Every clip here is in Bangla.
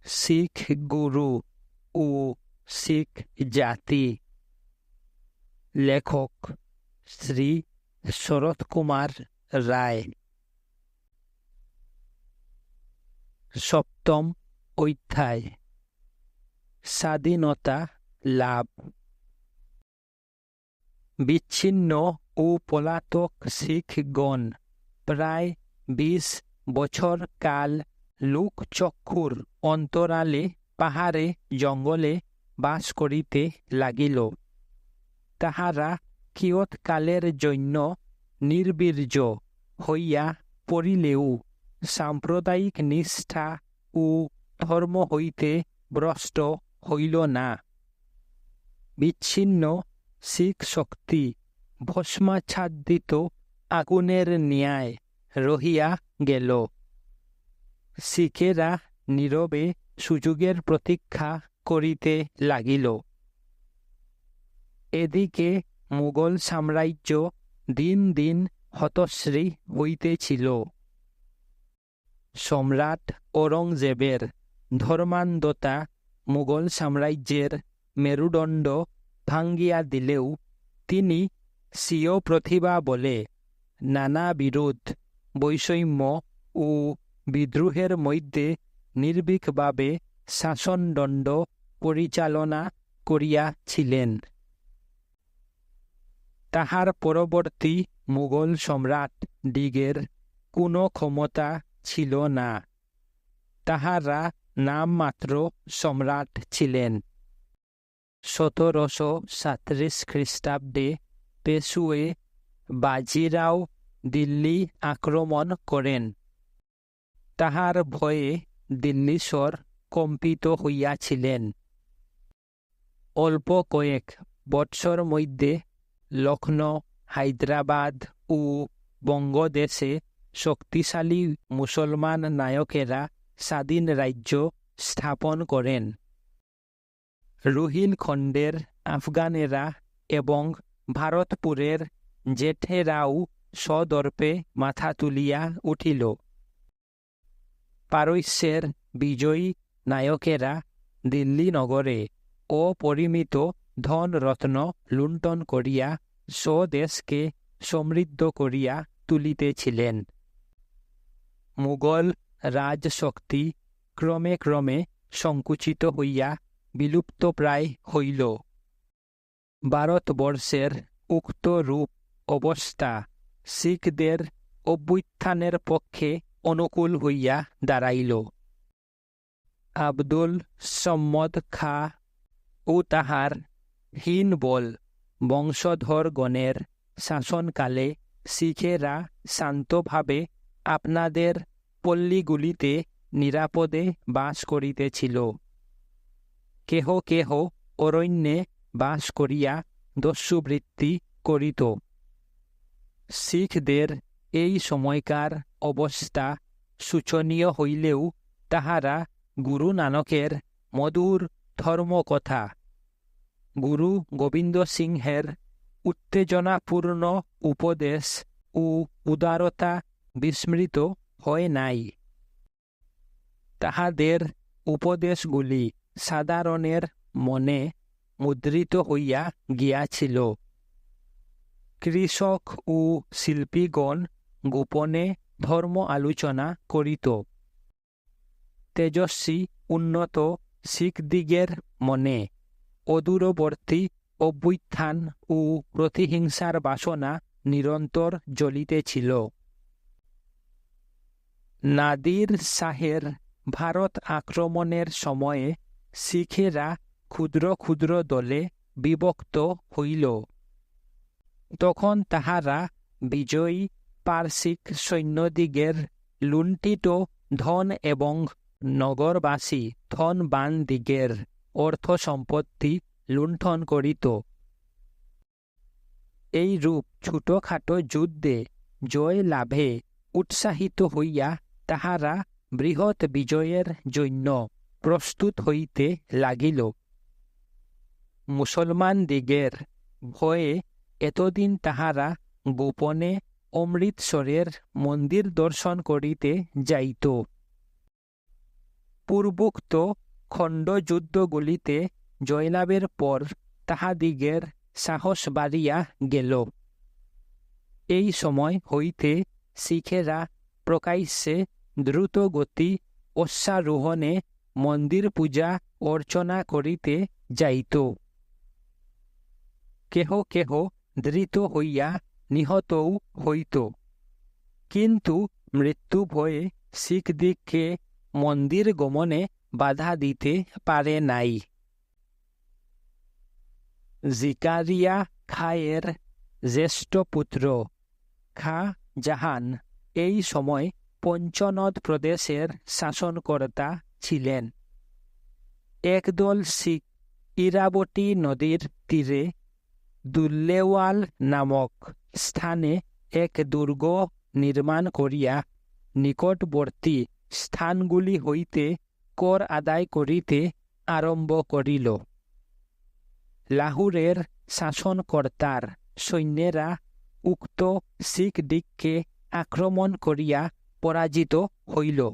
শিখ গুরু ও শিখ জাতি। লেখক শ্রী শরৎ কুমার রায়। সপ্তম অধ্যায়, স্বাধীনতা লাভ। বিচ্ছিন্ন ও পলাতক শিখগণ প্রায় 20 বছর কাল লোকচক্ষুর অন্তরালে পাহাড়ে জঙ্গলে বাস করিতে লাগিল। তাহারা কিয়ৎকালের জন্য নির্বীর্য হইয়া পড়িলেও সাম্প্রদায়িক নিষ্ঠা ও ধর্ম হইতে ভ্রষ্ট হইল না। বিচ্ছিন্ন শিখ শক্তি ভস্মাচ্ছাদিত আগুনের ন্যায় রহিয়া গেল। শিখেরা নীরবে সুযোগের প্রতীক্ষা করিতে লাগিল। এদিকে মুঘল সাম্রাজ্য দিন দিন হতশ্রী হইতেছিল। সম্রাট ঔরঙ্গজেবের ধর্মান্ধতা মুঘল সাম্রাজ্যের মেরুদণ্ড ভাঙ্গিয়া দিলেও তিনি স্বীয় প্রতিভা বলে নানা বিরোধ, বৈষম্য ও বিদ্রোহের মধ্যে নির্ভীকভাবে শাসনদণ্ড পরিচালনা করিয়াছিলেন। তাহার পরবর্তী মুঘল সম্রাট দিগের কোনো ক্ষমতা ছিল না। তাহারা নামমাত্র সম্রাট ছিলেন। 1737 খ্রিস্টাব্দে পেশুয়ে বাজিরাও দিল্লি আক্রমণ করেন। তাহার ভয়ে দিল্লীশ্বর কম্পিত হইয়াছিলেন। অল্প কয়েক বৎসর মধ্যে লখনৌ, হায়দ্রাবাদ ও বঙ্গদেশে শক্তিশালী মুসলমান নায়কেরা স্বাধীন রাজ্য স্থাপন করেন। রোহিলখণ্ডের আফগানেরা এবং ভারতপুরের জেঠেরাও সদর্পে মাথা তুলিয়া উঠিল। পারস্যের বিজয়ী নায়কেরা দিল্লী নগরে অপরিমিত ধনরত্ন লুণ্ঠন করিয়া স্বদেশকে সমৃদ্ধ করিয়া তুলিতেছিলেন। মুঘল রাজশক্তি ক্রমে ক্রমে সংকুচিত হইয়া বিলুপ্তপ্রায় হইল। ভারতবর্ষের উক্ত রূপ অবস্থা শিখদের অভ্যুত্থানের পক্ষে অনুকূল হইয়া দাঁড়াইল। আবদুল সম্মদ খাঁ ও তাহার হীনবল বংশধরগণের শাসনকালে শিখেরা শান্তভাবে আপনাদের পল্লীগুলিতে নিরাপদে বাস করিতেছিল। কেহ কেহ অরণ্যে বাস করিয়া দস্যুবৃত্তি করিত। শিখদের এই সময়কার অবস্থা শোচনীয় হইলেও তাহারা গুরু নানকের মধুর ধর্মকথা, গুরু গোবিন্দ সিংহের উত্তেজনাপূর্ণ উপদেশ ও উদারতা বিস্মৃত হয় নাই। তাহাদের উপদেশগুলি সাধারণের মনে মুদ্রিত হইয়া গিয়াছিল। কৃষক ও শিল্পীগণ গোপনে ধর্ম আলোচনা করিত। তেজস্বী উন্নত শিখদিগের মনে অদূরবর্তী অভ্যুত্থান ও প্রতিহিংসার বাসনা নিরন্তর জ্বলিতেছিল। নাদির শাহের ভারত আক্রমণের সময়ে শিখেরা ক্ষুদ্র ক্ষুদ্র দলে বিভক্ত হইল। তখন তাহারা বিজয়ী পারসিক সৈন্যদিগের লুণ্ঠিত ধন এবং নগরবাসী ধনবানদিগের অর্থ সম্পত্তি লুণ্ঠন করিত। এই রূপ ছোটখাটো যুদ্ধে জয় লাভে উৎসাহিত হইয়া তাহারা বৃহৎ বিজয়ের জন্য প্রস্তুত হইতে লাগিল। মুসলমানদিগের ভয়ে এতদিন তাহারা গোপনে অমৃতসরের মন্দির দর্শন করিতে যাইত। পূর্বোক্ত খণ্ডযুদ্ধগুলিতে জয়লাভের পর তাহাদিগের সাহস বাড়িয়া গেল। এই সময় হইতে শিখেরা প্রকাশ্যে দ্রুতগতি অশ্বারোহণে মন্দির পূজা অর্চনা করিতে যাইত। কেহ কেহ ধৃত হইয়া নিহতও হইত, কিন্তু মৃত্যু ভয়ে শিখদিগকে মন্দির গমনে বাধা দিতে পারে নাই। জিকারিয়া খাঁয়ের জ্যেষ্ঠ পুত্র খাঁ জাহান এই সময় পঞ্চনদ প্রদেশের শাসনকর্তা ছিলেন। একদল শিখ ইরাবতী নদীর তীরে দুল্লেওয়াল নামক স্থানে এক দুর্গ নির্মাণ করিয়া নিকটবর্তী স্থানগুলি হইতে কর আদায় করিতে আরম্ভ করিল। লাহুরের শাসনকর্তার সৈন্যেরা উক্ত শিখদিগকে আক্রমণ করিয়া পরাজিত হইল।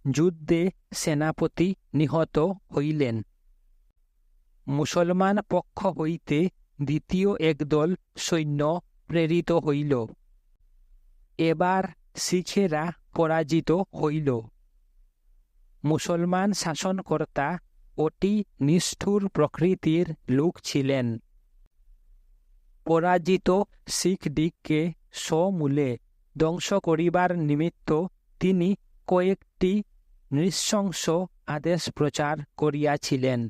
যুদ্ধে সেনাপতি নিহত হইলেন। মুসলমান পক্ষ হইতে দ্বিতীয় একদল সৈন্য প্রেরিত হইল। এবার শিখেরা পরাজিত হইল। মুসলমান শাসনকর্তা অতি নিষ্ঠুর প্রকৃতির লোক ছিলেন। পরাজিত শিখদিগকে সমূলে ধ্বংস করিবার নিমিত্ত তিনি কয়েকটি নৃশংস আদেশ প্রচার করিয়াছিলেন।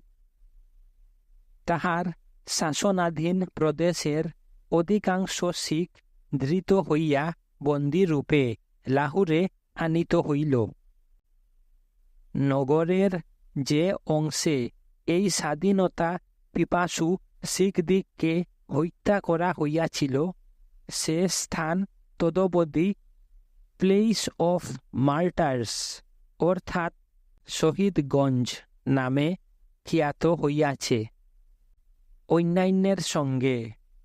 তাহার শাসনাধীন প্রদেশের অধিকাংশ শিখ ধৃত হইয়া বন্দীরূপে লাহুরে আনিত হইল। নগরের যে অংশে এই স্বাধীনতা পিপাসু শিখদিগকে হত্যা করা হইয়াছিল, সে স্থান তদবধি প্লেস অফ মার্টার্স অর্থাৎ শহীদগঞ্জ নামে খ্যাত হইয়াছে। অন্যান্যের সঙ্গে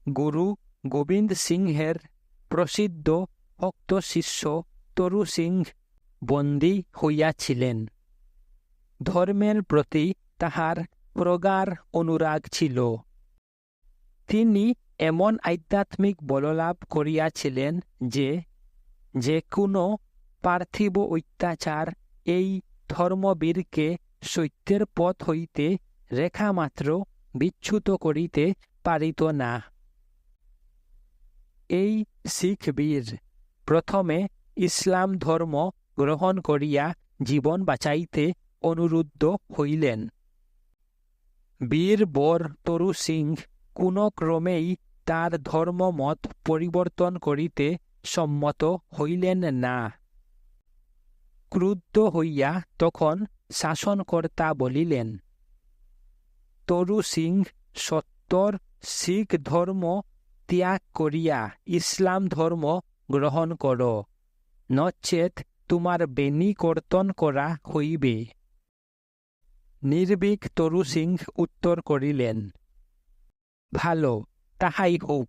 গুরু গোবিন্দ সিংহের প্রসিদ্ধ ভক্ত শিষ্য তরু সিং বন্দী হইয়াছিলেন। ধর্মের প্রতি তাহার প্রগাঢ় অনুরাগ ছিল। তিনি এমন আধ্যাত্মিক বললাভ করিয়াছিলেন যে কোনো পার্থিব অত্যাচার এই ধর্মবীরকে সত্যের পথ হইতে রেখামাত্র বিচ্যুত করিতে পারিত না। এই শিখ বীর প্রথমে ইসলাম ধর্ম গ্রহণ করিয়া জীবন বাঁচাইতে অনুরুদ্ধ হইলেন। বীর বর তরু সিং কোনো ক্রমেই তার ধর্মমত পরিবর্তন করিতে সম্মত হইলেন না। ক্রুদ্ধ হইয়া তখন শাসনকর্তা বলিলেন, তরু সিং সত্তর শিখ ধর্ম ত্যাগ করিয়া ইসলাম ধর্ম গ্রহণ কর, নচেত তোমার বেনি কর্তন করা হইবে। নির্ভীক তরু সিং উত্তর করিলেন, ভালো, তাহাই হোক।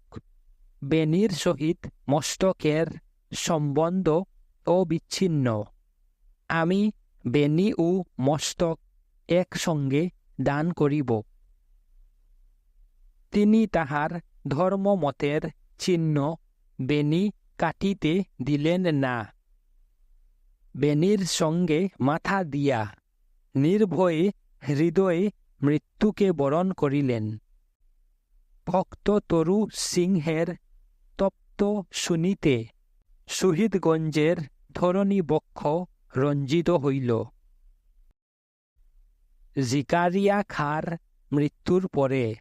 বেনির সহিত মস্তকের সম্বন্ধ অবিচ্ছিন্ন। আমি বেনি ও মস্তক একসঙ্গে দান করিব। তিনি তাহার ধর্মমতের চিহ্ন বেনি কাটিতে দিলেন না। বেনির সঙ্গে মাথা দিয়া নির্ভয়ে হৃদয়ে মৃত্যুকে বরণ করিলেন। ভক্ত তরু সিংহের তপ্ত শুনিতে শহীদগঞ্জের ধরণী বক্ষ রঞ্জিত হইল। জিকারিয়া খাঁর মৃত্যুর পরে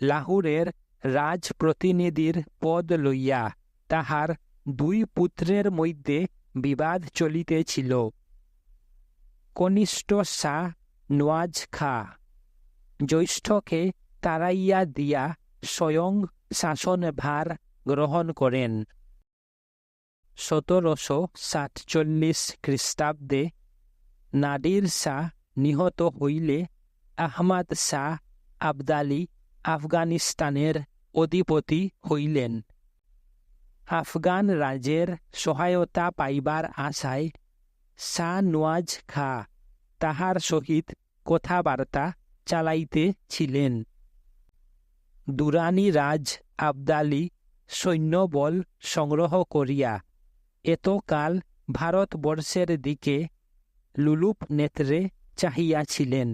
লাহুরের রাজপ্রতিনিধির পদ লইয়া তাহার দুই পুত্রের মধ্যে বিবাদ চলিতেছিল। কনিষ্ঠ শাহ নওয়াজ খাঁ জ্যেষ্ঠকে তাড়াইয়া দিয়া স্বয়ং শাসনভার গ্রহণ করেন। 1747 খ্রিস্টাব্দে নাদির শাহ নিহত হইলে আহমদ শাহ আবদালি আফগানিস্তানের অধিপতি হইলেন। আফগান রাজের সহায়তা পাইবার আশায় শাহ নওয়াজ খাঁ তাহার সহিত কথাবার্তা চালাইতেছিলেন। দুরানি রাজ আবদালী সৈন্যবল সংগ্রহ করিয়া এতকাল ভারতবর্ষের দিকে লুলুপ নেত্রে চাহিয়াছিলেন।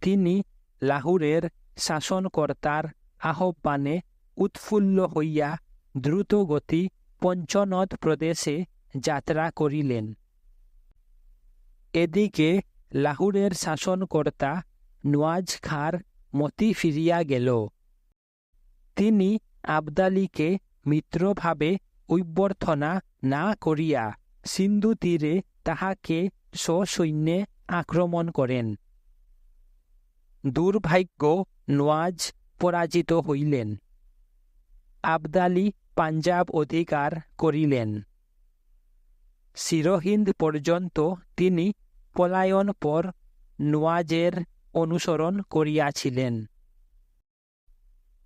তিনি লাহুরের শাসনকর্তার আহ্বানে উৎফুল্ল হইয়া দ্রুতগতি পঞ্চনদ প্রদেশে যাত্রা করিলেন। এদিকে লাহুরের শাসনকর্তা নওয়াজ খাঁর মতি ফিরিয়া গেল। তিনি আবদালীকে মিত্রভাবে অভ্যর্থনা না করিয়া সিন্ধু তীরে তাহাকে সসৈন্যে আক্রমণ করেন। দুর্ভাগ্য নওয়াজ পরাজিত হইলেন। আবদালী পাঞ্জাব অধিকার করিলেন। সিরহিন্দ পর্যন্ত তিনি পলায়ন পর নওয়াজের অনুসরণ করিয়াছিলেন।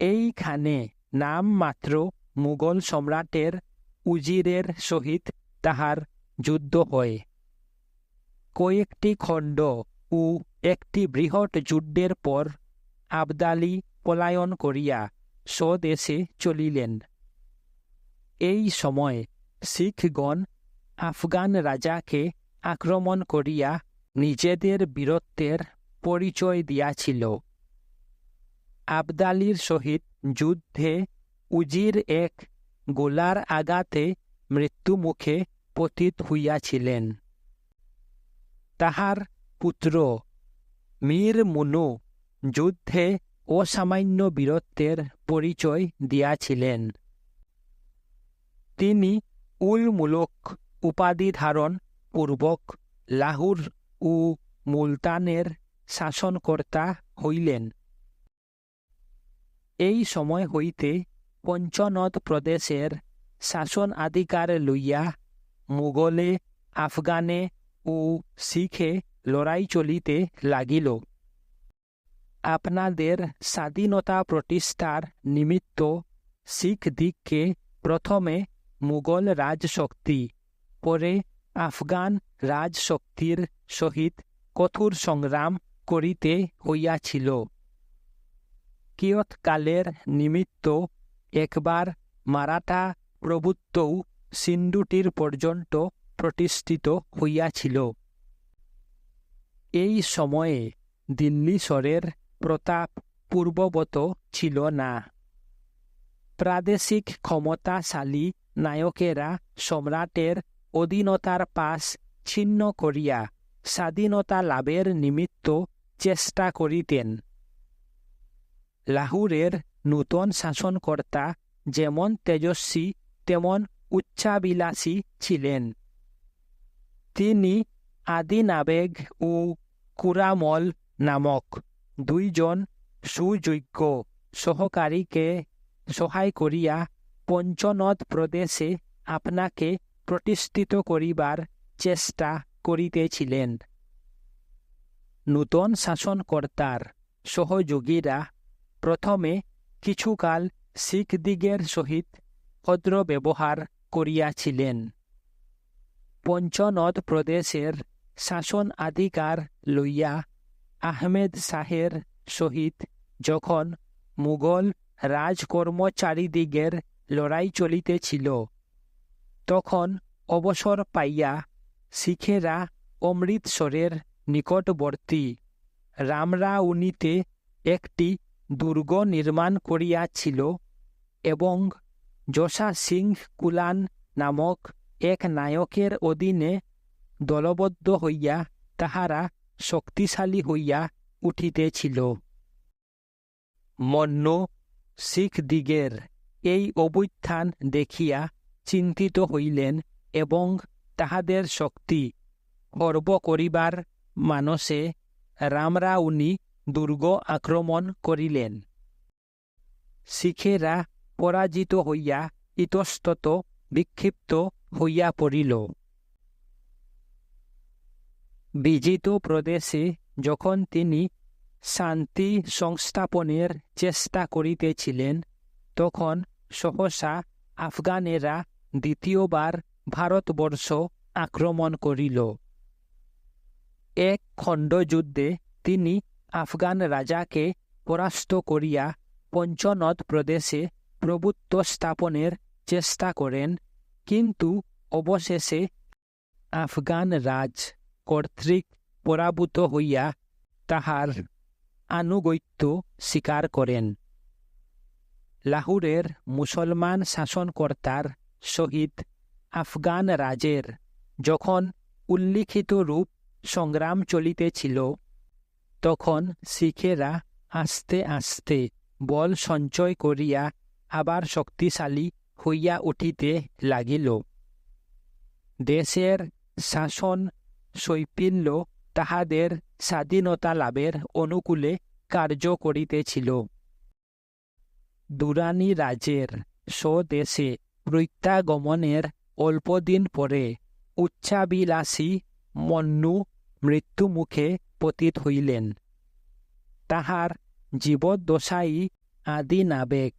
এইখানে নামমাত্র মুঘল সম্রাটের উজিরের সহিত তাহার যুদ্ধ হয়। কয়েকটি খণ্ড ও একটি বৃহৎ যুদ্ধের পর আবদালী পলায়ন করিয়া স্বদেশে চলিলেন। এই সময় শিখগণ আফগান রাজাকে আক্রমণ করিয়া নিজেদের বীরত্বের পরিচয় দিয়াছিল। আবদালীর সহিত যুদ্ধে উজির এক গোলার আঘাতে মৃত্যুমুখে পতিত হইয়াছিলেন। তাহার পুত্র মীর মুনু যুদ্ধে অসামান্য বীরত্বের পরিচয় দিয়াছিলেন। তিনি উল মুলক উপাধি ধারণ পূর্বক লাহুর ও মুলতানের শাসনকর্তা হইলেন। এই সময় হইতে পঞ্চনদ প্রদেশের শাসনাধিকার লইয়া মুঘলে, আফগানে ও শিখে লড়াই চলিতে লাগিল। আপনাদের স্বাধীনতা প্রতিষ্ঠার নিমিত্ত শিখদিগকে প্রথমে মুঘল রাজশক্তি, পরে আফগান রাজশক্তির সহিত কঠোর সংগ্রাম করিতে হইয়াছিল। কিয়ৎকালের নিমিত্ত একবার মারাঠা প্রভুত্বও সিন্ধু তীর পর্যন্ত প্রতিষ্ঠিত হইয়াছিল। এই সময়ে দিল্লীশ্বরের প্রতাপ পূর্ববৎ ছিল না। প্রাদেশিক ক্ষমতাশালী নায়কেরা সম্রাটের অধীনতার পাশ ছিন্ন করিয়া স্বাধীনতা লাভের নিমিত্ত চেষ্টা করিতেন। লাহুরের নূতন শাসনকর্তা যেমন তেজস্বী তেমন উচ্চাভিলাষী ছিলেন। তিনি আদিনাবেগ ও কুরামল নামক দুইজন সুযোগ্য সহকারীকে সহায় করিয়া পঞ্চনদ প্রদেশে আপনাকে প্রতিষ্ঠিত করিবার চেষ্টা করিতেছিলেন। নূতন শাসনকর্তার সহযোগীরা প্রথমে কিছুকাল শিখদিগের সহিত ভদ্র ব্যবহার করিয়াছিলেন। পঞ্চনদ প্রদেশের শাসনাধিকার লইয়া আহমেদ শাহের সহিত যখন মুঘল রাজকর্মচারীদিগের লড়াই চলিতেছিল, তখন অবসর পাইয়া শিখেরা অমৃতসরের নিকটবর্তী রামরাউনিতে একটি দুর্গ নির্মাণ করিয়াছিল এবং জোসা সিং কুলান নামক এক নায়কের অধীনে দলবদ্ধ হইয়া তাহারা শক্তিশালী হইয়া উঠিতেছিল। মন্য শিখদিগের এই অভ্যুত্থান দেখিয়া চিন্তিত হইলেন এবং তাহাদের শক্তি খর্ব করিবার মানসে রামরাউনি দুর্গ আক্রমণ করিলেন। শিখেরা পরাজিত হইয়া ইতস্তত বিক্ষিপ্ত হইয়া পড়িল। বিজিত প্রদেশে যখন তিনি শান্তি সংস্থাপনের চেষ্টা করিতেছিলেন, তখন সহসা আফগানেরা দ্বিতীয়বার ভারতবর্ষ আক্রমণ করিল। এক খণ্ডযুদ্ধে তিনি আফগান রাজাকে পরাস্ত করিয়া পঞ্চনদ প্রদেশে প্রভুত্ব স্থাপনের চেষ্টা করেন, কিন্তু অবশেষে আফগান রাজ কর্তৃক পরাভূত হইয়া তাহার আনুগত্য স্বীকার করেন। লাহোরের মুসলমান শাসনকর্তার সহিত আফগান রাজের যখন উল্লিখিত রূপ সংগ্রাম চলিতেছিল, তখন শিখেরা আস্তে আস্তে বল সঞ্চয় করিয়া আবার শক্তিশালী হইয়া উঠিতে লাগিল। দেশের শাসন শৈথিল্য তাহাদের স্বাধীনতা লাভের অনুকূলে কার্য করিতেছিল। দুরানি রাজের স্বদেশে প্রত্যাগমনের অল্পদিন পরে উচ্চাভিলাষী মন্নু মৃত্যুমুখে পতিত হইলেন। তাহার জীবদ্দশায় আদিনাবেগ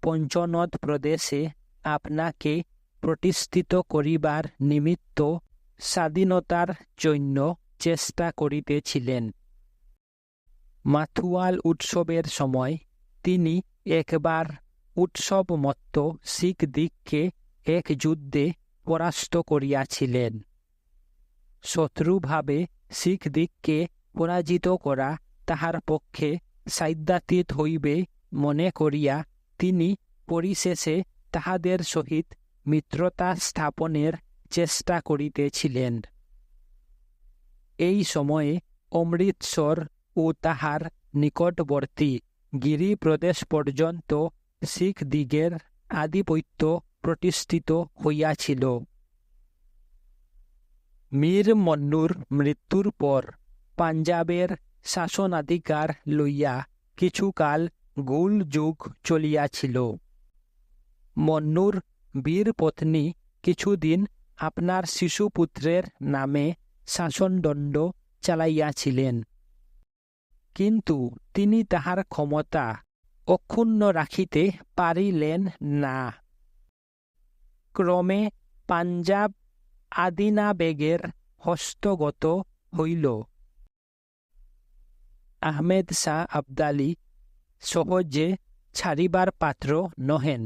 পঞ্চনদ প্রদেশে আপনাকে প্রতিষ্ঠিত করিবার নিমিত্ত স্বাধীনতার জন্য চেষ্টা করিতেছিলেন। মাথুয়াল উৎসবের সময় তিনি একবার উৎসবমত্ত শিখদিগকে এক যুদ্ধে পরাস্ত করিয়াছিলেন। শত্রুভাবে শিখদিগকে পরাজিত করা তাহার পক্ষে সাধ্যাতীত হইবে মনে করিয়া তিনি পরিশেষে তাহাদের সহিত মিত্রতা স্থাপনের চেষ্টা করিতেছিলেন। এই সময়ে অমৃতসর ও তাহার নিকটবর্তী গিরি প্রদেশ পর্যন্ত শিখদিগের আধিপত্য প্রতিষ্ঠিত হইয়াছিল। মীর মন্নুর মৃত্যুর পর পাঞ্জাবের শাসনাধিকার লইয়া কিছুকাল গোল যুগ চলিয়াছিল। মন্নুর বীর পত্নী কিছুদিন আপনার শিশুপুত্রের নামে শাসনদণ্ড চালাইয়াছিলেন, কিন্তু তিনি তাহার ক্ষমতা অক্ষুণ্ণ রাখিতে পারিলেন না। ক্রমে পাঞ্জাব আদিনাবেগের হস্তগত হইল। আহমেদ শাহ আবদালী সহজে ছাড়িবার পাত্র নহেন।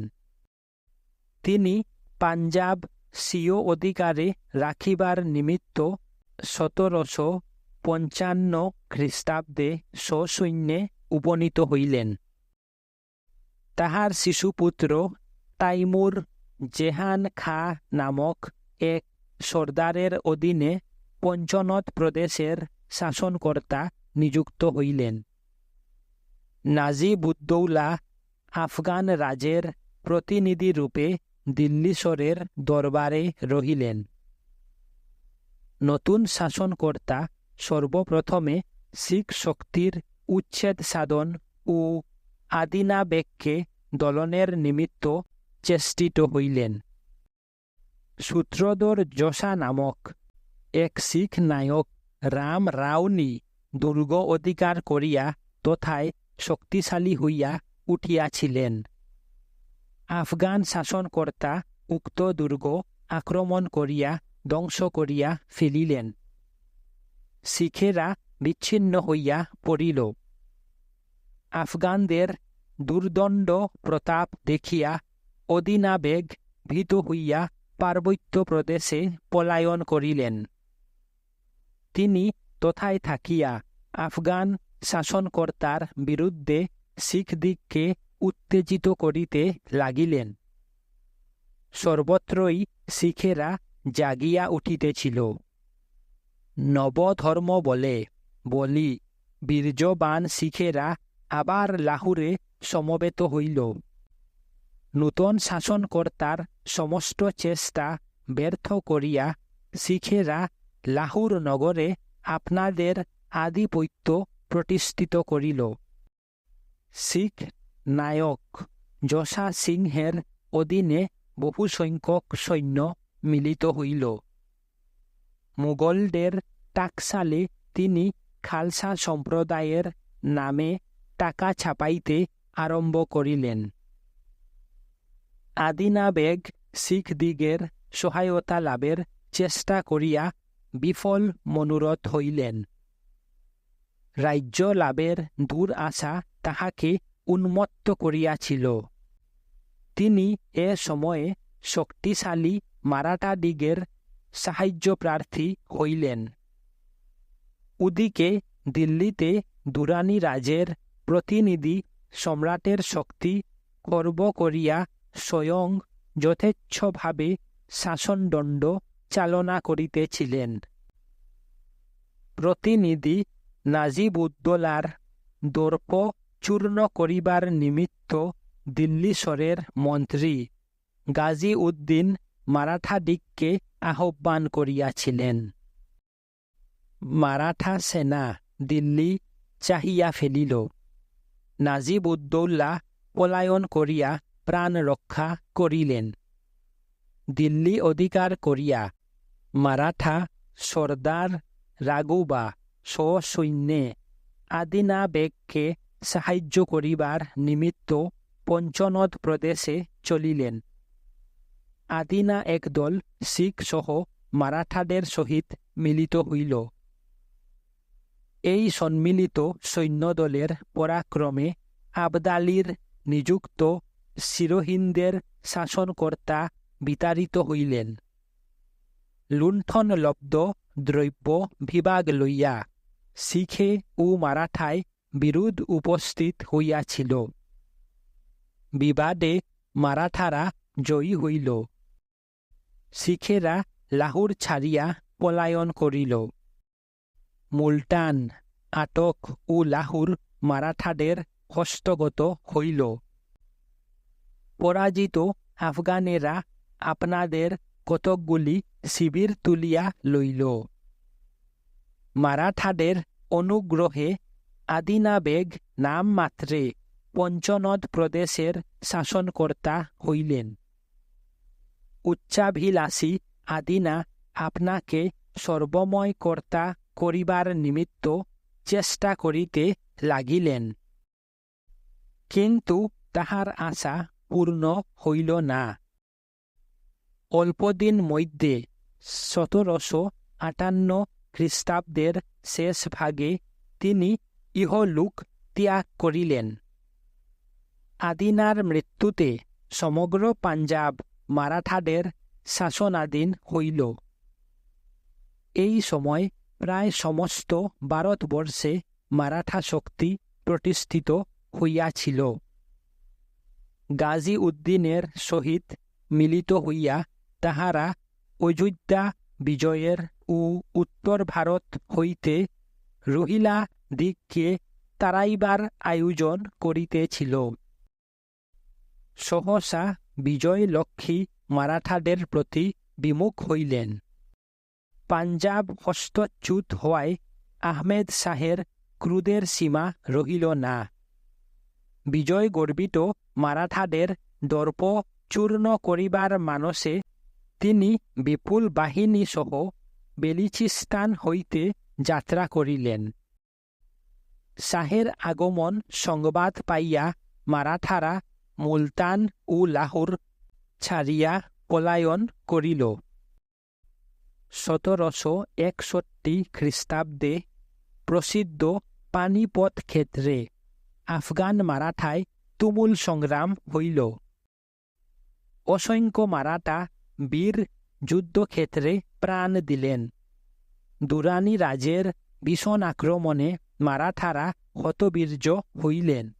তিনি পাঞ্জাব স্বীয় অধিকারে রাখিবার নিমিত্ত 1755 খ্রিস্টাব্দে সসৈন্যে উপনীত হইলেন। তাহার শিশুপুত্র তাইমুর জেহান খাঁ নামক এক সর্দারের অধীনে পঞ্চনদ প্রদেশের শাসনকর্তা নিযুক্ত হইলেন। নাজিবউদ্দৌলা আফগান রাজের প্রতিনিধিরূপে দিল্লীশ্বরের দরবারে রহিলেন। নতুন শাসনকর্তা সর্বপ্রথমে শিখ শক্তির উচ্ছেদ সাধন ও আদিনাবেগকে দলনের নিমিত্ত চেষ্টিত হইলেন। সূত্রধর জোশা নামক এক শিখ নায়ক রাম রাওনি দুর্গ অধিকার করিয়া তথায় শক্তিশালী হইয়া উঠিয়াছিলেন। আফগান শাসনকর্তা উক্ত দুর্গ আক্রমণ করিয়া ধ্বংস করিয়া ফেলিলেন। শিখেরা বিচ্ছিন্ন হইয়া পড়িল। আফগানদের দুর্দণ্ড প্রতাপ দেখিয়া অদিনাবেগ ভীত হইয়া পার্বত্য প্রদেশে পলায়ন করিলেন। তিনি তথায় থাকিয়া আফগান শাসনকর্তার বিরুদ্ধে শিখদিগকে উত্তেজিত করিতে লাগিলেন। সর্বত্রই শিখেরা জাগিয়া উঠিতেছিল। নবধর্ম বলি বীর্যবান শিখেরা আবার লাহোরে সমবেত হইল। নূতন শাসনকর্তার সমস্ত চেষ্টা ব্যর্থ করিয়া শিখেরা লাহোর নগরে আপনাদের আধিপত্য প্রতিষ্ঠিত করিল। শিখ নায়ক জোশা সিংহের অধীনে বহু সংখ্যক সৈন্য মিলিত হইল। মুঘলদের টাকসালে তিনি খালসা সম্প্রদায়ের নামে টাকা ছাপাইতে আরম্ভ করিলেন। আদিনাবেগ শিখদিগের সহায়তা লাভের চেষ্টা করিয়া বিফল মনোরথ হইলেন। রাজ্য লাভের দূর আশা তাহাকে উন্মত্ত করিয়াছিল। তিনি এ সময়ে শক্তিশালী মারাঠাদিগের সাহায্যপ্রার্থী হইলেন। ওদিকে দিল্লিতে দুরানি রাজের প্রতিনিধি সম্রাটের শক্তি খর্ব করিয়া স্বয়ং যথেচ্ছভাবে শাসনদণ্ড চালনা করিতেছিলেন। প্রতিনিধি নাজিব-উদ-দৌলার দর্প চূর্ণ করিবার নিমিত্ত দিল্লীশ্বরের মন্ত্রী গাজী-উদ্দিন মারাঠাদিগকে আহ্বান করিয়াছিলেন। মারাঠা সেনা দিল্লী চাহিয়া ফেলিল। নাজিব-উদ-দৌলা পলায়ন করিয়া প্রাণ রক্ষা করিলেন। দিল্লী অধিকার করিয়া মারাঠা সর্দার রাঘুবা সসৈন্যে আদিনা বেগকে সাহায্য করিবার নিমিত্ত পঞ্চনদ প্রদেশে চলিলেন। আদিনা একদল শিখ সহ মারাঠাদের সহিত মিলিত হইল। এই সম্মিলিত সৈন্যদলের পরাক্রমে আবদালীর নিযুক্ত সিরহিন্দের শাসনকর্তা বিতাড়িত হইলেন। লুণ্ঠনলব্ধ দ্রব্য বিভাগ লইয়া শিখে ও মারাঠায় বিরোধ উপস্থিত হইয়াছিল। বিবাদে মারাঠারা জয়ী হইল। শিখেরা লাহোর ছাড়িয়া পলায়ন করিল। মুলতান, আটক ও লাহোর মারাঠাদের হস্তগত হইল। পরাজিত আফগানেরা আপনাদের কতকগুলি শিবির তুলিয়া লইল। মারাঠাদের অনুগ্রহে আদিনা বেগ নামমাত্রে পঞ্চনদ প্রদেশের শাসনকর্তা হইলেন। উচ্চাভিলাষী আদিনা আপনাকে সর্বময় কর্তা করিবার নিমিত্ত চেষ্টা করিতে লাগিলেন। কিন্তু তাহার আশা পূর্ণ হইল না। অল্পদিন মধ্যে 1758 খ্রিস্টাব্দের শেষ ভাগে তিনি ইহলোক ত্যাগ করিলেন। আদিনার মৃত্যুতে সমগ্র পাঞ্জাব মারাঠাদের শাসনাধীন হইল। এই সময় প্রায় সমস্ত ভারতবর্ষে মারাঠা শক্তি প্রতিষ্ঠিত হইয়াছিল। গাজী-উদ্দিনের সহিত মিলিত হইয়া তাহারা অযোধ্যা বিজয়ের ও উত্তর ভারত হইতে রহিলা দিগকে তাড়াইবার আয়োজন করিতেছিল। সহসা বিজয়লক্ষ্মী মারাঠাদের প্রতি বিমুখ হইলেন। পাঞ্জাব হস্তচ্যুত হওয়ায় আহমেদ শাহের ক্রোধের সীমা রহিল না। বিজয় গর্বিত মারাঠাদের দর্প চূর্ণ করিবার মানসে তিনি বিপুল বাহিনী সহ বেলুচিস্তান হইতে যাত্রা করিলেন। শাহের আগমন সংবাদ পাইয়া মারাঠারা মুলতান ও লাহোর ছাড়িয়া পলায়ন করিল। 1761 খ্রিস্টাব্দে প্রসিদ্ধ পানিপত ক্ষেত্রে আফগান মারাঠায় তুমুল সংগ্রাম হইল। অসংখ্য মারাঠা বীর যুদ্ধক্ষেত্রে প্রাণ দিলেন। দুরানি রাজের ভীষণ আক্রমণে মারাঠারা হতবীর্য হইলেন।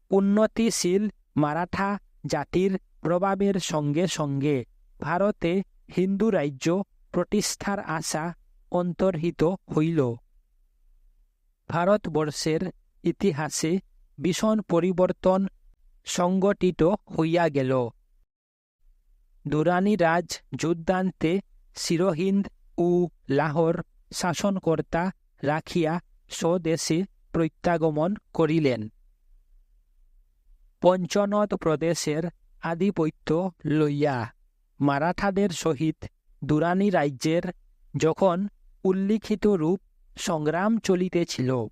উন্নতিশীল মারাঠা জাতির প্রভাবের সঙ্গে সঙ্গে ভারতে হিন্দু রাজ্য প্রতিষ্ঠার আশা অন্তর্হিত হইল। ভারতবর্ষের ইতিহাসে ভীষণ পরিবর্তন সংগঠিত হইয়া গেল। দুরানি রাজ যুদ্ধান্তে সিরহিন্দ ও লাহোর শাসনকর্তা রাখিয়া স্বদেশে প্রত্যাগমন করিলেন। পঞ্চনদ প্রদেশের আধিপত্য লইয়া মারাঠাদের সহিত দুরানি রাজ্যের যখন উল্লিখিত রূপ সংগ্রাম চলিতেছিল,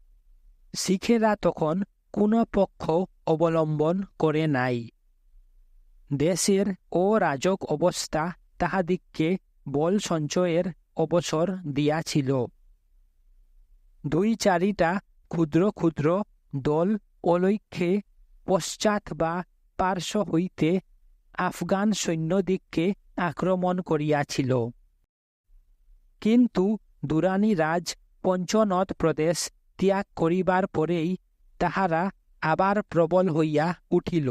শিখেরা তখন কোনো পক্ষ অবলম্বন করে নাই। দেশের অরাজক অবস্থা তাহাদিগকে বল সঞ্চয়ের অবসর দিয়াছিল। 2-4টা ক্ষুদ্র ক্ষুদ্র দল অলক্ষ্যে পশ্চাৎ বা পার্শ্ব হইতে আফগান সৈন্যদিগকে আক্রমণ করিয়াছিল। কিন্তু দুরানি রাজ পঞ্চনদ প্রদেশ ত্যাগ করিবার পরেই তাহারা আবার প্রবল হইয়া উঠিল।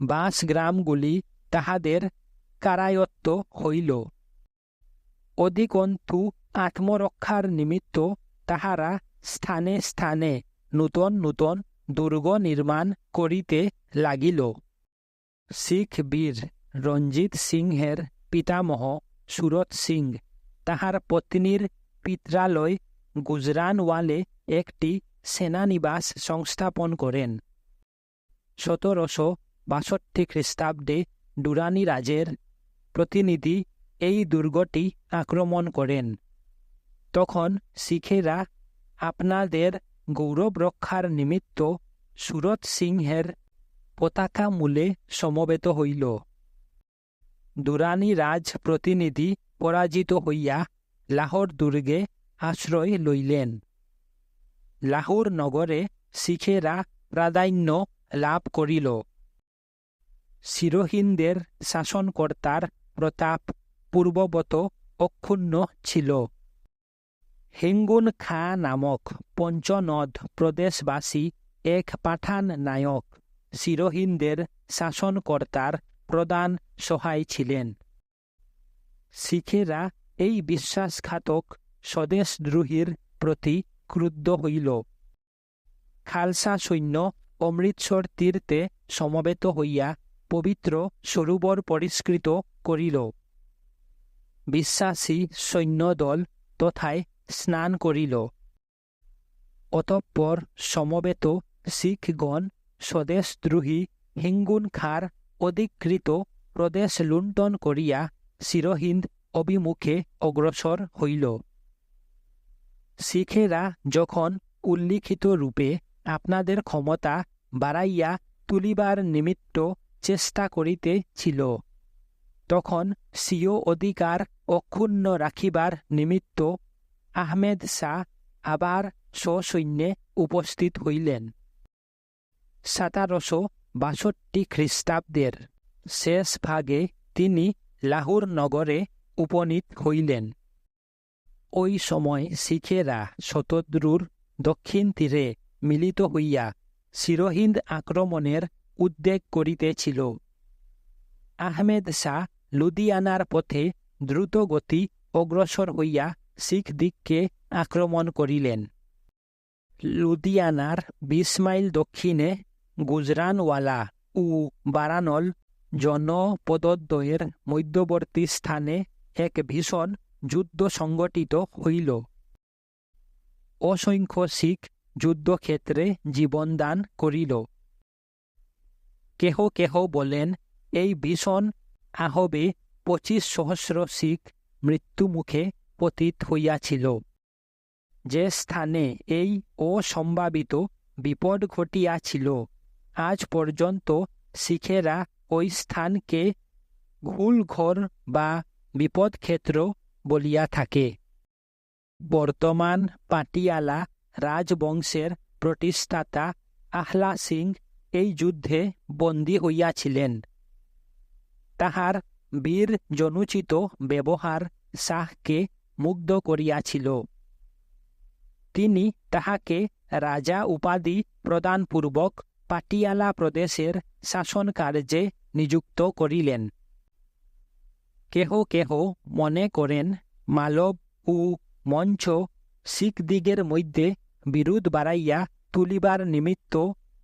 বাঁশগ্রামগুলি তাহাদের কারায়ত্ত হইল। অধিকন্তু আত্মরক্ষার নিমিত্ত তাহারা স্থানে স্থানে নূতন নূতন দুর্গ নির্মাণ করিতে লাগিল। শিখ বীর রঞ্জিত সিংহের পিতামহ সুরত সিং তাহার পত্নীর পিত্রালয় গুজরানওয়ালে একটি সেনানিবাস সংস্থাপন করেন। 1762 খ্রিস্টাব্দে দুরানি রাজের প্রতিনিধি এই দুর্গটি আক্রমণ করেন। তখন শিখেরা আপনাদের গৌরব রক্ষার নিমিত্ত সুরত সিংহের পতাকা মূলে সমবেত হইল। দুরানি রাজ প্রতিনিধি পরাজিত হইয়া লাহোর দুর্গে আশ্রয় লইলেন। লাহোর নগরে শিখেরা প্রাধান্য লাভ করিল। সিরোহিনদের শাসনকর্তার প্রতাপ পূর্ববৎ অক্ষুণ্ণ ছিল। হিঙ্গুন খাঁ নামক পঞ্চনদ প্রদেশবাসী এক পাঠান নায়ক সিরোহিনদের শাসনকর্তার প্রধান সহায় ছিলেন। শিখেরা এই বিশ্বাসঘাতক স্বদেশদ্রোহীর প্রতি ক্রুদ্ধ হইল। খালসা সৈন্য অমৃতসর তীর্থে সমবেত হইয়া পবিত্র সরোবর পরিষ্কৃত করিল। বিশ্বাসী সৈন্যদল তথায় স্নান করিল। অতঃপর সমবেত শিখগণ স্বদেশদ্রোহী হিঙ্গুন খাঁর অধিকৃত প্রদেশ লুণ্ঠন করিয়া সিরোহিন্দ অভিমুখে অগ্রসর হইল। শিখেরা যখন উল্লিখিত রূপে আপনাদের ক্ষমতা বাড়াইয়া তুলিবার নিমিত্ত চেষ্টা করিতেছিল, তখন স্বীয় অধিকার অক্ষুণ্ণ রাখিবার নিমিত্ত আহমেদ শাহ আবার সসৈন্যে উপস্থিত হইলেন। 1762 খ্রিস্টাব্দের শেষ ভাগে তিনি লাহোর নগরে উপনীত হইলেন। ওই সময় শিখেরা শতদ্রুর দক্ষিণ তীরে মিলিত হইয়া সিরোহিন্দ আক্রমণের উদ্যোগ করিতেছিল। আহমেদ শাহ লুধিয়ানার পথে দ্রুতগতি অগ্রসর হইয়া শিখদিগকে আক্রমণ করিলেন। লুধিয়ানার 20 মাইল দক্ষিণে গুজরানওয়ালা ও বারানল জনপদদ্বয়ের মধ্যবর্তী স্থানে এক ভীষণ যুদ্ধ সংগঠিত হইল। অসংখ্য শিখ যুদ্ধক্ষেত্রে জীবনদান করিল। কেহ কেহ বলেন, এই ভীষণ আহবে 25,000 শিখ মৃত্যুমুখে পতিত হইয়াছিল। যে স্থানে এই অসম্ভাবিত বিপদ ঘটিয়াছিল, আজ পর্যন্ত শিখেরা ওই স্থানকে ঘুলঘর বা বিপদক্ষেত্র বলিয়া থাকে। বর্তমান পাটিয়ালা রাজবংশের প্রতিষ্ঠাতা আহলা সিং এই যুদ্ধে বন্দী হইয়াছিলেন। তাহার বীর জনুচিত ব্যবহার শাহকে মুগ্ধ করিয়াছিল। তিনি তাহাকে রাজা উপাধি প্রদানপূর্বক পাটিয়ালা প্রদেশের শাসনকার্যে নিযুক্ত করিলেন। কেহ কেহ মনে করেন, মালব ও মঞ্চ শিখদিগের মধ্যে বিরোধ বাড়াইয়া তুলিবার নিমিত্ত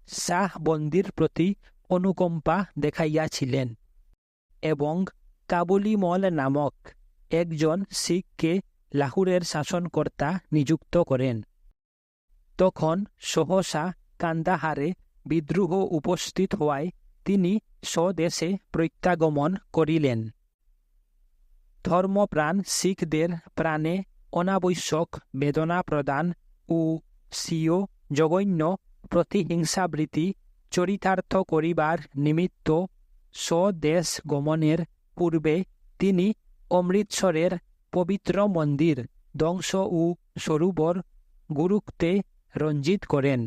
শাহ বন্দির প্রতি অনুকম্পা দেখাইয়াছিলেন এবং কাবুলিমল নামক একজন শিখকে লাহোরের শাসনকর্তা নিযুক্ত করেন। তখন সহসা কান্দাহারে বিদ্রোহ উপস্থিত হওয়ায় তিনি স্বদেশে প্রত্যাগমন করিলেন। ধর্মপ্রাণ শিখদের প্রাণে অনাবশ্যক বেদনা প্রদান ও স্বীয় জঘন্য প্রতিহিংসাবৃত্তি চরিতার্থ করিবার নিমিত্ত স্বদেশ গমনের পূর্বে তিনি অমৃতসরের পবিত্র মন্দির ধ্বংস ও সরোবর গুরুত্বে রঞ্জিত করেন।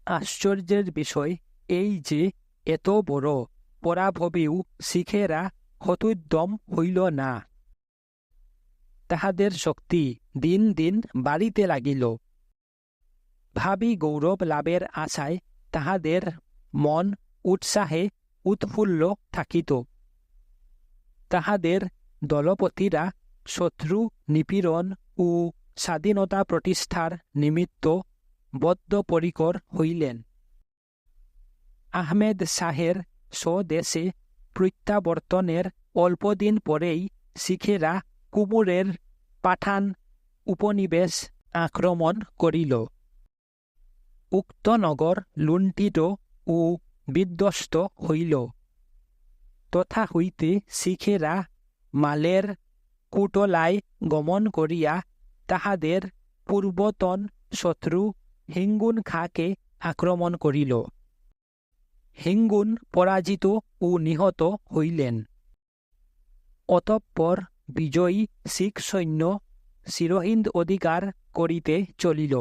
আশ্চর্যের বিষয় এই যে এত বড় পরাভবেও শিখেরা হতোদ্যম হইল না। তাহাদের শক্তি দিন দিন বাড়িতে লাগিল। ভাবি গৌরব লাভের আশায় তাহাদের মন উৎসাহে উৎফুল্ল থাকিত। তাহাদের দলপতিরা শত্রু নিপীড়ন ও স্বাধীনতা প্রতিষ্ঠার নিমিত্ত বদ্ধপরিকর হইলেন। আহমেদ শাহের স্বদেশে প্রত্যাবর্তনের অল্পদিন পরেই শিখেরা কুমুরের পাঠান উপনিবেশ আক্রমণ করিল। উক্ত নগর লুণ্ঠিত ও বিধ্বস্ত হইল। তথা হইতে শিখেরা মালের কুটলায় গমন করিয়া তাহাদের পূর্বতন শত্রু হিঙ্গুন খাঁকে আক্রমণ করিল। হিঙ্গুন পরাজিত ও নিহত হইলেন। অতঃপর বিজয়ী শিখ সৈন্য সিরহিন্দ অধিকার করিতে চলিল।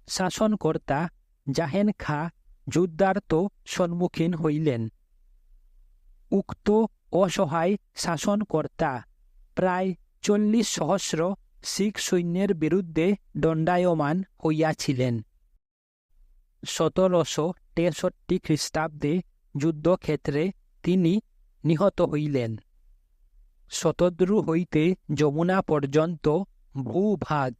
শাসনকর্তা জাহেন খাঁ যুদ্ধার্ত সম্মুখীন হইলেন। উক্ত অসহায় শাসনকর্তা প্রায় 40,000 শিখ সৈন্যের বিরুদ্ধে দণ্ডায়মান হইয়াছিলেন। 1763 খ্রিস্টাব্দে যুদ্ধক্ষেত্রে তিনি নিহত হইলেন। শতদ্রু হইতে যমুনা পর্যন্ত ভূভাগ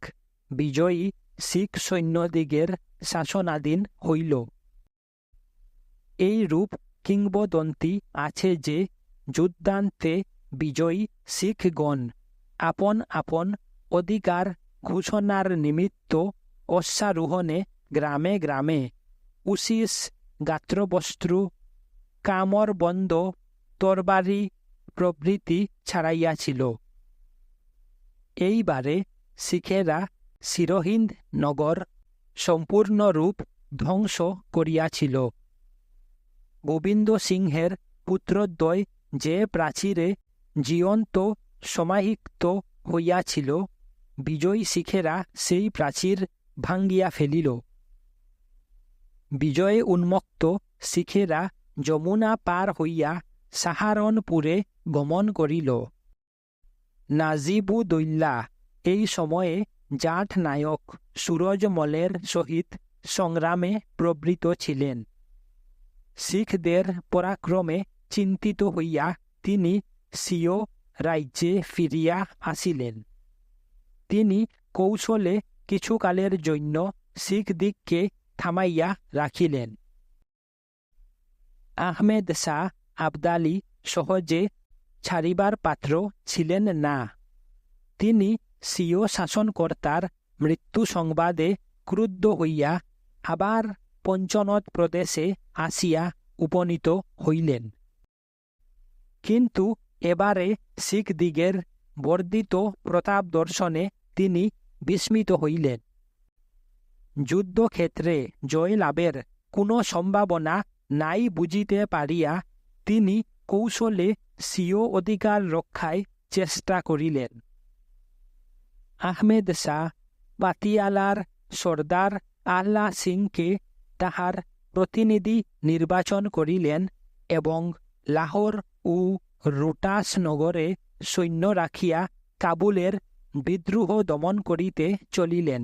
বিজয়ী শিখ সৈন্যদিগের শাসনাধীন হইল। এই রূপ কিংবদন্তি আছে যে যুদ্ধান্তে বিজয়ী শিখগণ আপন আপন অধিকার ঘোষণার নিমিত্ত অশ্বারোহণে গ্রামে গ্রামে উশিস গাত্রবস্ত্র কামরবন্ধ তরবারি প্রভৃতি ছাড়াইয়াছিল। এইবারে শিখেরা সিরহিন্দ নগর সম্পূর্ণরূপ ধ্বংস করিয়াছিল। গোবিন্দ সিংহের পুত্রদ্বয় যে প্রাচীরে জীবন্ত সমাহিত হইয়াছিল, বিজয়ী শিখেরা সেই প্রাচীর ভাঙ্গিয়া ফেলিল। বিজয়ে উন্মত্ত শিখেরা যমুনা পার হইয়া সাহারনপুরে গমন করিল। নাজিবুদ্দৌলা এই সময়ে জাট নায়ক সুরজমলের সহিত সংগ্রামে প্রবৃত্ত ছিলেন। শিখদের পরাক্রমে চিন্তিত হইয়া তিনি স্বীয় রাজ্যে ফিরিয়া আসিলেন। তিনি কৌশলে কিছুকালের জন্য শিখদিগকে থামাইয়া রাখিলেন। আহমেদ শাহ আবদালী সহজে ছাড়িবার পাত্র ছিলেন না। তিনি স্বীয় শাসনকর্তার মৃত্যু সংবাদে ক্রুদ্ধ হইয়া আবার পঞ্চনত প্রদেশে আসিয়া উপনীত হইলেন। কিন্তু এবারে শিখদিগের বর্ধিত প্রতাপ দর্শনে তিনি বিস্মিত হইলেন। যুদ্ধক্ষেত্রে জয়লাভের কোনো সম্ভাবনা নাই বুঝিতে পারিয়া তিনি কৌশলে স্বীয় অধিকার রক্ষায় চেষ্টা করিলেন। আহমেদ শাহ পাতিয়ালার সর্দার আল্লাহ সিংকে তাহার প্রতিনিধি নির্বাচন করিলেন এবং লাহোর ও রোটাস নগরে সৈন্য রাখিয়া কাবুলের বিদ্রোহ দমন করিতে চলিলেন।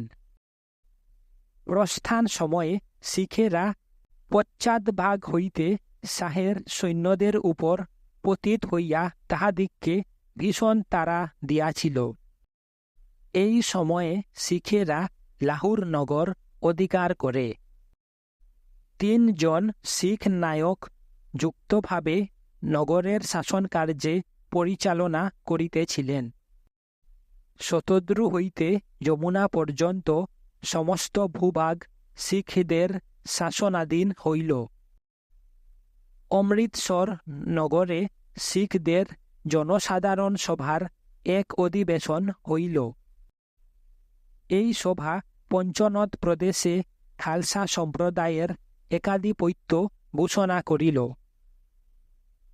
প্রস্থান সময়ে শিখেরা পশ্চাৎভাগ হইতে শাহের সৈন্যদের উপর পতিত হইয়া তাহাদিগকে ভীষণ তাড়া দিয়াছিল। এই সময়ে শিখেরা লাহোর নগর অধিকার করে। 3 জন শিখ নায়ক যুক্তভাবে নগরের শাসনকার্যে পরিচালনা করিতেছিলেন। শতদ্রু হইতে যমুনা পর্যন্ত সমস্ত ভূভাগ শিখদের শাসনাধীন হইল। অমৃতসর নগরে শিখদের জনসাধারণ সভার এক অধিবেশন হইল। এই সভা পঞ্চনত প্রদেশে খালসা সম্প্রদায়ের একাধিপত্য ঘোষণা করিল।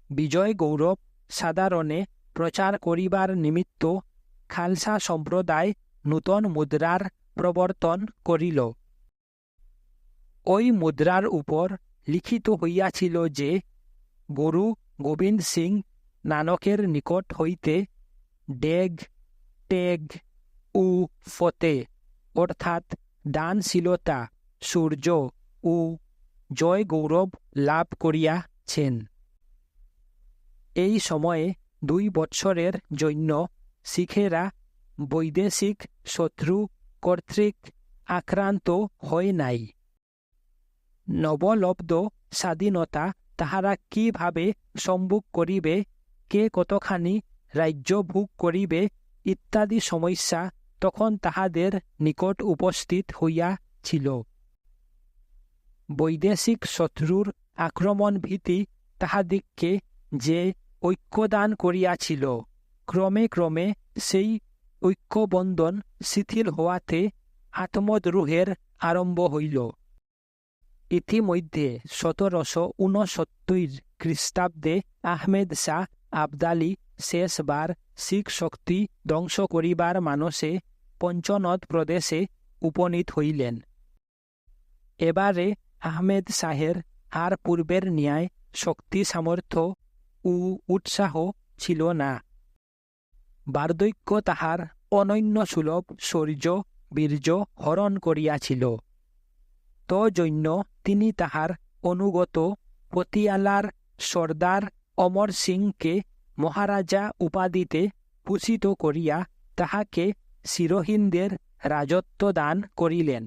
বিজয় গৌরব সাধারণে প্রচার করিবার নিমিত্ত খালসা সম্প্রদায় নূতন মুদ্রার প্রবর্তন করিল। ওই মুদ্রার উপর লিখিত হইয়াছিল যে গুরু গোবিন্দ সিং নানকের নিকট হইতে ডেগ, টেগ ও ফতে অর্থাৎ দানশীলতা, সূর্য ও জয় গৌরব লাভ করিয়াছেন। এই সময়ে 2 বৎসরের জন্য শিখেরা বৈদেশিক শত্রু কর্তৃক আক্রান্ত হয় নাই। নবলব্ধ স্বাধীনতা তাহারা কিভাবে সম্ভোগ করিবে, কে কতখানি রাজ্য ভোগ করিবে ইত্যাদি সমস্যা তখন তাহাদের নিকট উপস্থিত হইয়াছিল। বৈদেশিক শত্রুর আক্রমণ ভীতি তাহাদিগকে যে ঐক্যদান করিয়াছিল, ক্রমে ক্রমে সেই ঐক্যবন্ধন শিথিল হওয়াতে আত্মদ্রোহের আরম্ভ হইল। ইতিমধ্যে 1769 খ্রিস্টাব্দে আহমেদ শাহ আবদালী শেষবার শিখ শক্তি ধ্বংস করিবার মানসে পঞ্চনদ প্রদেশে উপনীত হইলেন। এবারে আহমেদ শাহের আর পূর্বের ন্যায় শক্তি সামর্থ্য ও উৎসাহ ছিল না। বার্ধক্য তাহার অনন্য সুলভ শৌর্য বীর্য হরণ করিয়াছিল। তজন্য তিনি তাহার অনুগত পতিয়ালার সর্দার অমর সিংকে মহারাজা উপাধিতে ভূষিত করিয়া তাহাকে সিরোহিনদের রাজত্ব দান করিলেন।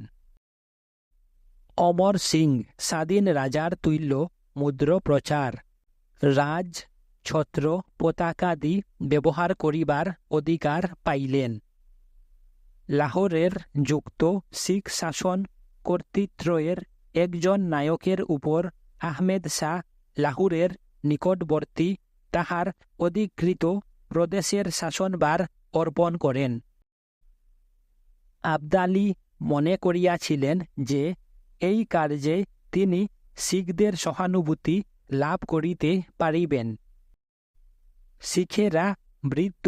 অমর সিং স্বাধীন রাজার তুল্য মুদ্র প্রচার, রাজ ছত্র পতাকাদি ব্যবহার করিবার অধিকার পাইলেন। লাহোরের যুক্ত শিখ শাসন কর্তৃত্বের একজন নায়কের উপর আহমেদ শাহ লাহোরের নিকটবর্তী তাহার অধিকৃত প্রদেশের শাসনভার অর্পণ করেন। আবদালী মনে করিয়াছিলেন যে এই কার্যে তিনি শিখদের সহানুভূতি লাভ করিতে পারিবেন। শিখেরা বৃদ্ধ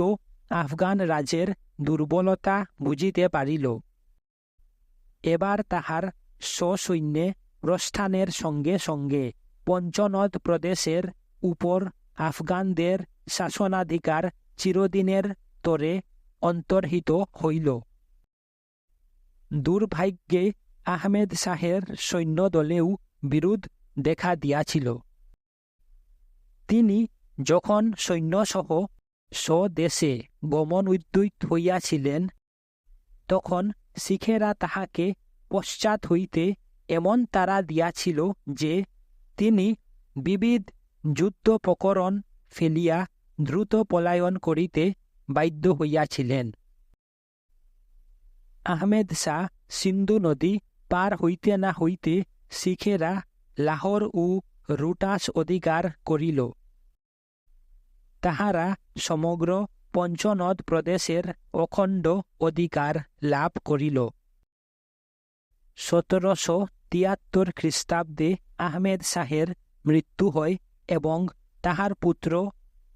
আফগান রাজের দুর্বলতা বুঝিতে পারিল। এবার তাহার সসৈন্যে প্রস্থানের সঙ্গে সঙ্গে পঞ্চনদ প্রদেশের উপর আফগানদের শাসনাধিকার চিরদিনের তরে অন্তর্হিত হইল। দুর্ভাগ্যে আহমেদ শাহের সৈন্যদলেও বিরোধ দেখা দিয়াছিল। তিনি যখন সৈন্যসহ স্বদেশে গমন উদ্যত হইয়াছিলেন, তখন শিখেরা তাহাকে পশ্চাৎ হইতে এমন তাড়া দিয়াছিল যে তিনি বিবিধ যুদ্ধোপকরণ ফেলিয়া দ্রুত পলায়ন করিতে বাধ্য হইয়াছিলেন। আহমেদ শাহ সিন্ধু নদী পার হইতে না হইতে শিখেরা লাহোর ও রুটাস অধিকার করিল। তাহারা সমগ্র পঞ্চনদ প্রদেশের অখণ্ড অধিকার লাভ করিল। 1773 খ্রিস্টাব্দে আহমেদ শাহের মৃত্যু হয় এবং তাহার পুত্র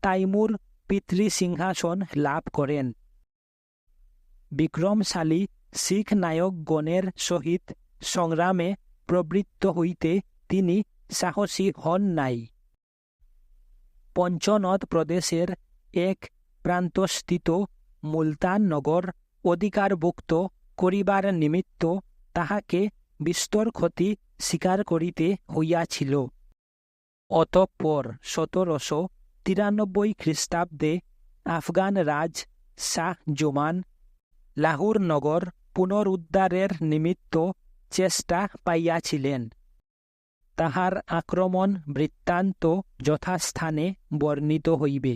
তাইমুর পিতৃসিংহাসন লাভ করেন। বিক্রমশালী শিখ নায়কগণের সহিত সংগ্রামে প্রবৃত্ত হইতে তিনি সাহসী হন নাই। পঞ্চনদ প্রদেশের এক প্রান্তস্থিত মুলতান নগর অধিকারভুক্ত করিবার নিমিত্ত তাহাকে বিস্তর ক্ষতি স্বীকার করিতে হইয়াছিল। অতঃপর 1793 খ্রিস্টাব্দে আফগান রাজ শাহ জুমান লাহোর নগর পুনরুদ্ধারের নিমিত্ত চেষ্টা পাইয়াছিলেন। তাহার আক্রমণ বৃত্তান্ত যথাস্থানে বর্ণিত হইবে।